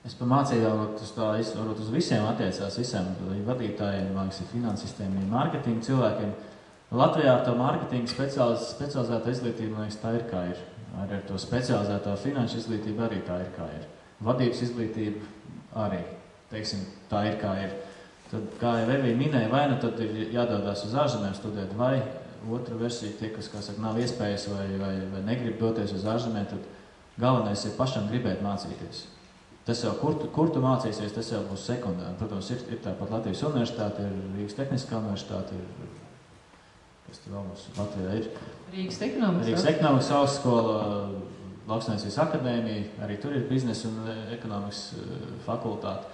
Es par mācībām, varbūt uz visiem attiecās, visiem vadītājiem, finansistiem, mārketinga cilvēkiem. Latvijā to mārketinga specializētā izglītība, man liekas, tā ir kā ir. Arī ar to specializētā finanšu izglītība arī tā ir kā ir. Vadības izglītība arī, teiksim, tā ir kā ir. Tad, kā jau Evija minēja, vai nu tad ir jādodās uz ārzemēm studēt, vai otra versija, tie, kas, kā saka, nav iespējas vai negrib doties uz ārzemēm, tad galvenais ir pašam gribēt mācīties. Tas jau, kur tu mācīsies, tas jau būs sekundāri. Protams, ir tāpat Latvijas universitāte, ir Rīgas tehniskā universitāte, kas tur vēl mums Latvijā ir? Rīgas ekonomikas augstskola, Lauksaimniecības akadēmija, arī tur ir biznesa un ekonomikas fakultāte.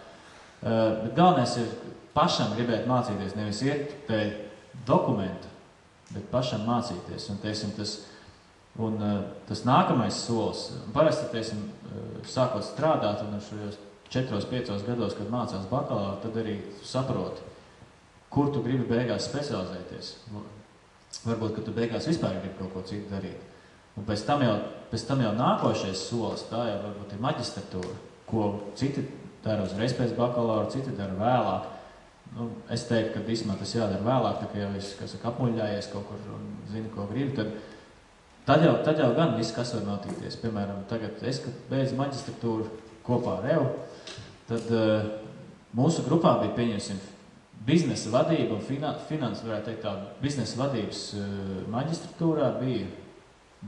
Bet galvenais ir pašam gribēt mācīties, nevis iet pēc dokumenta, bet pašam mācīties. Un, teiksim, tas nākamais solis, parasti, teiksim, sākot strādāt un šajos 4-5 gados, kad mācās bakalauru, tad arī saproti, kur tu gribi beigās specializēties. Varbūt, ka tu beigās vispār gribi kaut ko citu darīt. Un pēc tam jau nākošais solis, tā jau varbūt ir maģistratūra, ko citi dara uzreiz pēc bakalaura, citi dara vēlāk. Nu, es teiktu, ka īstenībā tas jādara vēlāk, tā kā jau es, apmuļļājies kaut kur un zinu, ko gribu, tad jau gan viss, kas var notīties. Piemēram, tagad es, kad beidzu maģistratūru kopā ar Evu, tad mūsu grupā bija, pieņemsim, biznesa vadība un finanses, varētu teikt tā, biznesa vadības maģistratūrā bija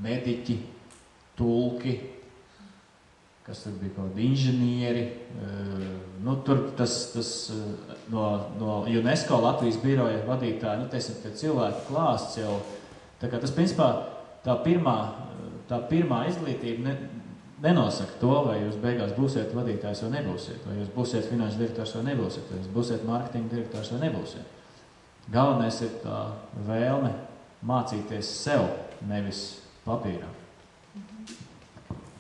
mediķi, tulki, kas tur bija kaut kādi inženieri, tur tas no UNESCO Latvijas biroja vadītāji, teiksim, tie cilvēki klāsts jau, tā kā tas, principā, tā pirmā izglītība nenosaka to, vai jūs beigās būsiet vadītājs vai nebūsiet, vai jūs būsiet finanšu direktors vai nebūsiet, vai jūs būsiet mārketinga direktors vai nebūsiet. Galvenais ir tā vēlme mācīties sev, nevis papīrā.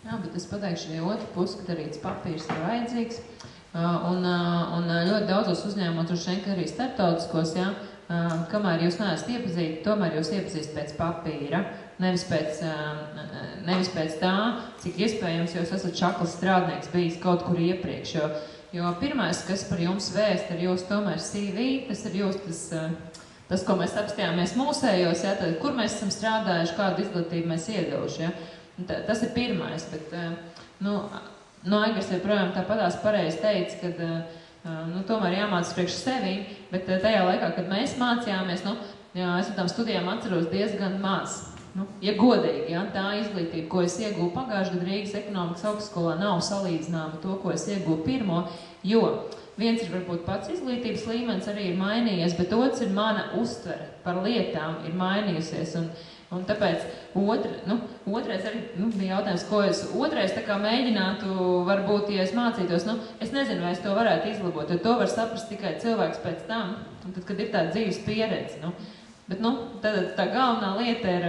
Jā, bet es pateikšu arī otru pusi, ka arī tas papīrs ir vajadzīgs. Un ļoti daudzos uzņēmumos, un šeit arī starptautiskos, jā, kamēr jūs neesat iepazīti, tomēr jūs iepazīst pēc papīra, nevis pēc tā, cik iespējams jūs esat čaklas strādnieks bijis kaut kur iepriekš. Jo pirmais, kas par jums vēst, ir jūs tomēr CV, tas ir jūs tas, ko mēs apstājāmies mūsējos, jā, tad, kur mēs esam strādājuši, kādu izglītību mēs iedevuši. Jā. Tas ir pirmais, bet Aigars joprojām tāpatās pareizi teica, ka tomēr jāmācas priekš sevi, bet tajā laikā, kad mēs mācījāmies, es tam studijām atceros diezgan maz. Ja godīgi, ja, tā izglītība, ko es iegūju pagājušajā gadā Rīgas ekonomikas augstskolā, nav salīdzināma to, ko es iegūju pirmo, jo viens ir varbūt pats izglītības līmenis arī ir mainījies, bet otrs ir mana uztvere par lietām ir mainījusies. Un tāpēc otrais arī bija jautājums, ko es otrais tā kā mēģinātu, varbūt, ja es mācītos, es nezinu, vai es to varētu izlabot, jo to var saprast tikai cilvēks pēc tam, un tad, kad ir tā dzīves pieredze. Bet tad tā galvenā lieta ir,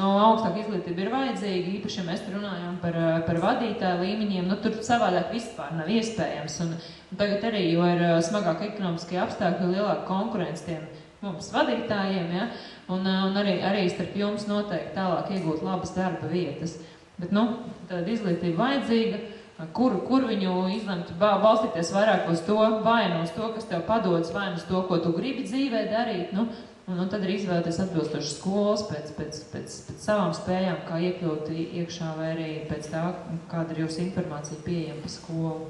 augstāka izglītība ir vajadzīga, īpaši, ja mēs runājam par vadītāju līmeņiem, tur savādāk vispār nav iespējams. Un tagad arī, jo ir smagāk ekonomiskie apstākļi, jo lielāka konkurence tiem mums vadītājiem, ja? Un arī starp jums noteikti tālāk iegūt labas darba vietas. Bet, tāda izglītība vajadzīga, kur viņu izlemt, balstīties vairāk uz to, vai uz to, kas tev padodas, vai uz to, ko tu gribi dzīvē darīt, un tad arī izvēlēties atbilstoši skolas pēc savām spējām, kā iekļūt iekšā, vai arī pēc tā, kāda ir jūsu informācija pieejama par skolu.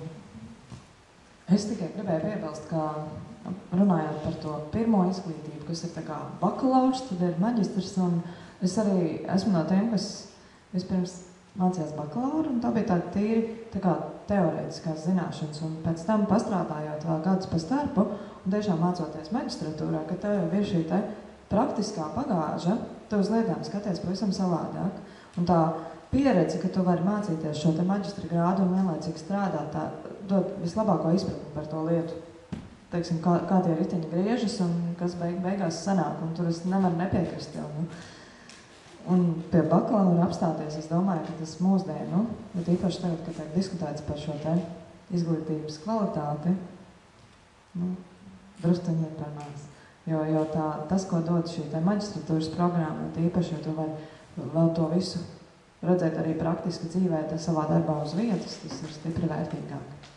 Es tikai gribēju piebilst, ka runājot par to pirmo izglītību, kas ir tā kā bakalaurs, tad ir maģistrs, un es arī esmu no tiem, kas vispirms mācījās bakalauru, un tā bija tāda tīri tā kā teorētiskās zināšanas, un pēc tam pastrādājot vēl gadus pa starpu, un tiešām mācoties maģistratūrā, ka tev jau ir šī te praktiskā bagāža, tu uz lietām skaties pavisam savādāk, un tā pieredze, ka tu vari mācīties šo te maģistra grādu un vienlaicīgi strādāt, tā dod vislabāko izpratni par to lietu. Teiksim, kā tie riteņi griežas un kas beigās sanāk, un tur es nevaru nepiekrist jau. Un pie bakalaura apstāties, es domāju, ka tas mūsdienu, bet īpaši tagad, kad tiek diskutēts par šo te izglītības kvalitāti, druskuņi ir par maz. Jo tas, ko dod šī te maģistratūras programma, īpaši, jo tu vari vēl to visu redzēt arī praktiski dzīvē, savā darbā uz vietas, tas ir stipri vērtīgāk.